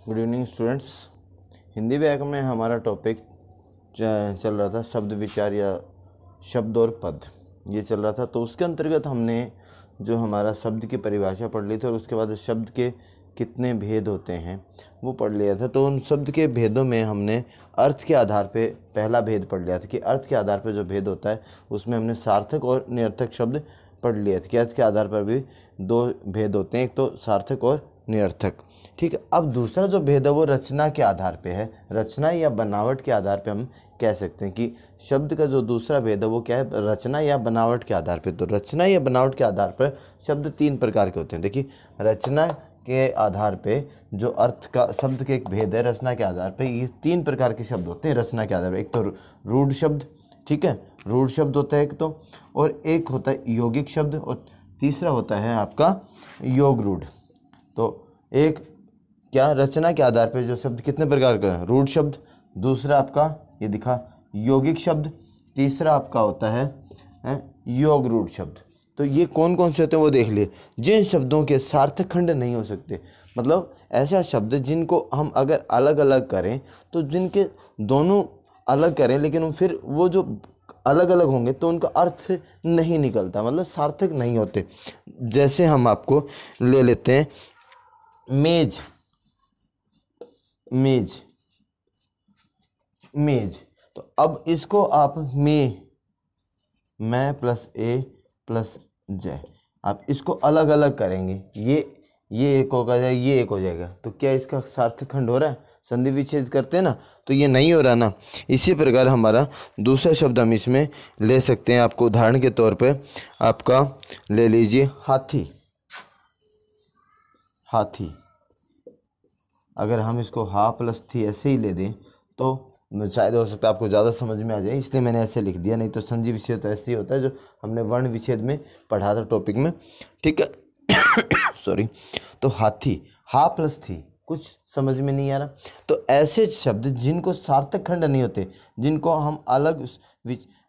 Good evening students. Hindi व्याकरण में हमारा टॉपिक चल रहा था शब्द विचार या शब्द और पद, ये चल रहा था। तो उसके अंतर्गत हमने जो हमारा शब्द की परिभाषा पढ़ ली थी और उसके बाद शब्द के कितने भेद होते हैं वो पढ़ लिया था। तो उन शब्द के भेदों में हमने अर्थ के आधार पे पहला भेद पढ़ लिया था कि अर्थ के आधार पे जो भेद होता है उसमें हमने सार्थक और निरर्थक शब्द पढ़ लिया था कि अर्थ के आधार पर भी दो भेद होते हैं, एक तो सार्थक और निरर्थक। ठीक है, अब दूसरा जो भेद है वो रचना के आधार पे है। रचना या बनावट के आधार पे हम कह सकते हैं कि शब्द का जो दूसरा भेद है वो क्या है, रचना या बनावट के आधार पे। तो रचना या बनावट के आधार पर शब्द तीन प्रकार के होते हैं। देखिए, रचना के आधार पे जो अर्थ का शब्द के एक भेद है, रचना के आधार पे ये तीन प्रकार के शब्द होते हैं। रचना के आधार पर एक तो रूढ़ शब्द, ठीक है, रूढ़ शब्द होता है एक तो, और एक होता है यौगिक शब्द, और तीसरा होता है आपका योग रूढ़। तो एक क्या, रचना के आधार पे जो शब्द कितने प्रकार का है, रूढ़ शब्द, दूसरा आपका ये दिखा यौगिक शब्द, तीसरा आपका होता है योग रूढ़ शब्द। तो ये कौन कौन से होते हैं वो देख लिए। जिन शब्दों के सार्थक खंड नहीं हो सकते, मतलब ऐसा शब्द जिनको हम अगर अलग अलग करें तो जिनके दोनों अलग करें लेकिन फिर वो जो अलग अलग होंगे तो उनका अर्थ नहीं निकलता, मतलब सार्थक नहीं होते। जैसे हम आपको ले लेते हैं मेज, मेज, मेज। तो अब इसको आप मैं प्लस ए प्लस जय, आप इसको अलग अलग करेंगे, ये एक होगा, ये एक हो जाएगा, तो क्या इसका सार्थक खंड हो रहा है? संधि विच्छेद करते हैं ना, तो ये नहीं हो रहा ना। इसी प्रकार हमारा दूसरा शब्द हम इसमें ले सकते हैं। आपको उदाहरण के तौर पे आपका ले लीजिए हाथी, हाथी। अगर हम इसको हा प्लस थी ऐसे ही ले दें तो शायद हो सकता है आपको ज़्यादा समझ में आ जाए, इसलिए मैंने ऐसे लिख दिया। नहीं तो संधि विच्छेद तो ऐसे ही होता है जो हमने वर्ण विच्छेद में पढ़ा था टॉपिक में, ठीक है। सॉरी। तो हाथी, हा प्लस थी, कुछ समझ में नहीं आ रहा। तो ऐसे शब्द जिनको सार्थक खंड नहीं होते, जिनको हम अलग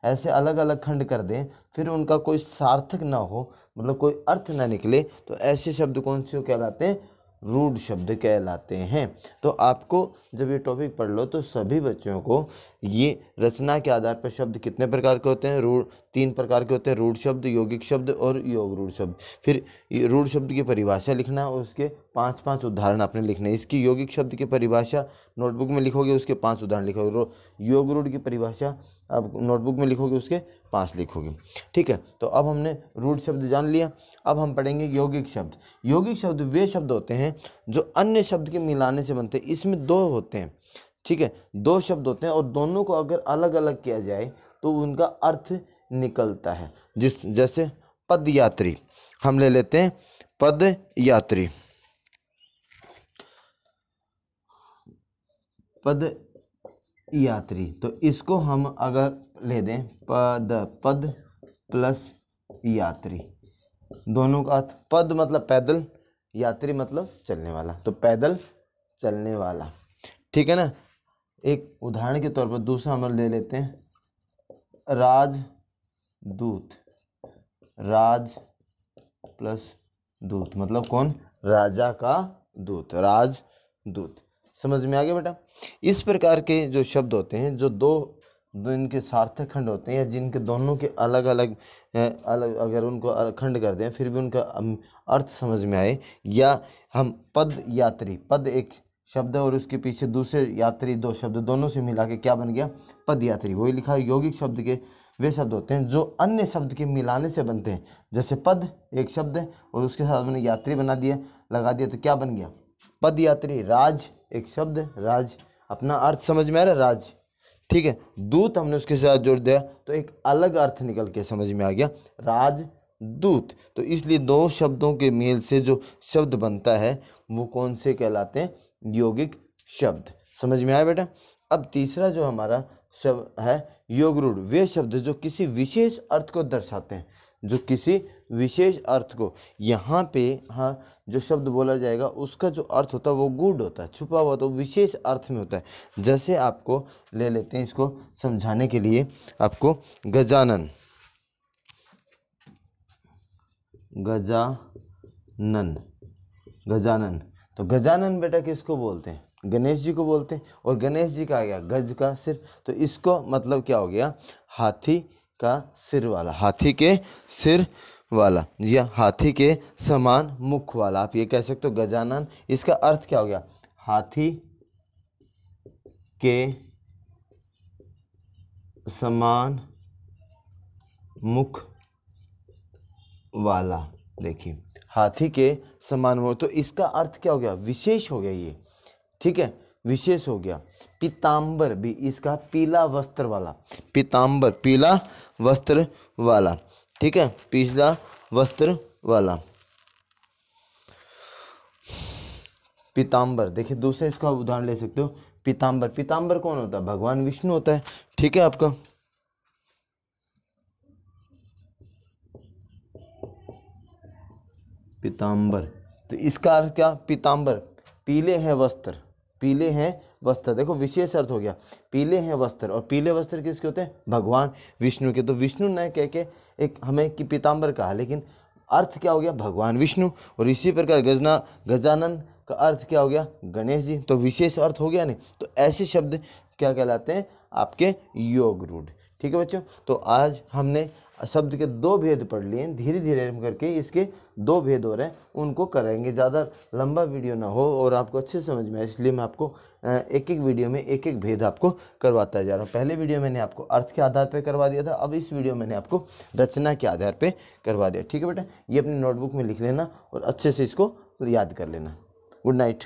ऐसे अलग अलग खंड कर दें फिर उनका कोई सार्थक ना हो, मतलब कोई अर्थ ना निकले, तो ऐसे शब्द कौन से कहलाते हैं? रूढ़ शब्द कहलाते हैं। तो आपको जब ये टॉपिक पढ़ लो तो सभी बच्चों को ये रचना के आधार पर शब्द कितने प्रकार के होते हैं, रूढ़ तीन प्रकार के होते हैं, रूढ़ शब्द, यौगिक शब्द और योग रूढ़ शब्द। फिर रूढ़ शब्द की परिभाषा लिखना और उसके 5-5 उदाहरण आपने लिखने। इसकी यौगिक शब्द की परिभाषा नोटबुक में लिखोगे, उसके 5 उदाहरण लिखोगे। योग रूढ़ की परिभाषा आप नोटबुक में लिखोगे, उसके 5 लिखोगे, ठीक है। तो अब हमने रूढ़ शब्द जान लिया। अब हम पढ़ेंगे यौगिक शब्द। यौगिक शब्द वे शब्द होते हैं जो अन्य शब्द के मिलाने से बनते हैं। इसमें दो होते हैं, ठीक है, दो शब्द होते हैं और दोनों को अगर अलग अलग किया जाए तो उनका अर्थ निकलता है। जैसे पद यात्री, हम ले लेते हैं पद यात्री, पद यात्री। तो इसको हम अगर ले दें पद प्लस यात्री, दोनों का अर्थ, पद मतलब पैदल, यात्री मतलब चलने वाला, तो पैदल चलने वाला, ठीक है ना। एक उदाहरण के तौर पर दूसरा हम ले लेते हैं राजदूत, राज प्लस दूत मतलब कौन? राजा का दूत, राजदूत। समझ में आ गया बेटा? इस प्रकार के जो शब्द होते हैं, जो दो इनके सार्थक खंड होते हैं या जिनके दोनों के अलग अलग अगर उनको खंड कर दें फिर भी उनका अर्थ समझ में आए, या हम पद यात्री, पद एक शब्द है और उसके पीछे दूसरे यात्री दो शब्द, दोनों से मिला के क्या बन गया? पद यात्री। वही लिखा है यौगिक शब्द के वे शब्द होते हैं जो अन्य शब्द के मिलाने से बनते हैं। जैसे पद एक शब्द है और उसके साथ मैंने यात्री बना दिया, लगा दिया, तो क्या बन गया? पद यात्री। राज एक शब्द, राज अपना अर्थ समझ में आ रहा है, राज, ठीक है। दूत हमने उसके साथ जोड़ दिया तो एक अलग अर्थ निकल के समझ में आ गया, राजदूत। तो इसलिए दो शब्दों के मेल से जो शब्द बनता है वो कौन से कहलाते हैं? यौगिक शब्द। समझ में आया बेटा? अब तीसरा जो हमारा शब्द है योग रूढ़, वे शब्द जो किसी विशेष अर्थ को दर्शाते हैं, जो किसी विशेष अर्थ को, यहाँ पे हाँ जो शब्द बोला जाएगा उसका जो अर्थ होता है वो गूढ़ होता है, छुपा हुआ, तो विशेष अर्थ में होता है। जैसे आपको ले लेते हैं, इसको समझाने के लिए आपको गजानन, गजानन, गजानन तो गजानन बेटा किसको बोलते हैं? गणेश जी को बोलते हैं। और गणेश जी का आ गया गज का सिर, तो इसको मतलब क्या हो गया? हाथी का सिर वाला, हाथी के सिर वाला या हाथी के समान मुख वाला, आप ये कह सकते हो गजानन। इसका अर्थ क्या हो गया? हाथी के समान मुख वाला। देखिए हाथी के समान मुख, तो इसका अर्थ क्या हो गया? विशेष हो गया ये, ठीक है, विशेष हो गया। पीतांबर भी इसका पीला वस्त्र वाला, पीतांबर पीला वस्त्र वाला, ठीक है, पीला वस्त्र वाला पीतांबर। देखिए दूसरा इसका उदाहरण ले सकते हो, पीतांबर। पीतांबर कौन होता है? भगवान विष्णु होता है, ठीक है आपका। पीतांबर, तो इसका अर्थ क्या? पीतांबर पीले हैं वस्त्र, पीले हैं वस्त्र। देखो विशेष अर्थ हो गया, पीले हैं वस्त्र। और पीले वस्त्र किसके होते हैं? भगवान विष्णु के। तो विष्णु न कह के एक हमें कि पीतांबर कहा, लेकिन अर्थ क्या हो गया? भगवान विष्णु। और इसी प्रकार गजानन का अर्थ क्या हो गया? गणेश जी। तो विशेष अर्थ हो गया नहीं। तो ऐसे शब्द क्या कहलाते हैं? आपके योग रूढ़, ठीक है बच्चों। तो आज हमने शब्द के 2 भेद पढ़ लिए हैं, धीरे धीरे करके इसके 2 भेद हो रहे हैं, उनको करेंगे। ज़्यादा लंबा वीडियो ना हो और आपको अच्छे समझ में आए, इसलिए मैं आपको एक एक वीडियो में एक एक भेद आपको करवाता जा रहा हूँ। पहले वीडियो मैंने आपको अर्थ के आधार पर करवा दिया था, अब इस वीडियो मैंने आपको रचना के आधार पर करवा दिया, ठीक है बेटा। ये अपनी नोटबुक में लिख लेना और अच्छे से इसको याद कर लेना। Good night.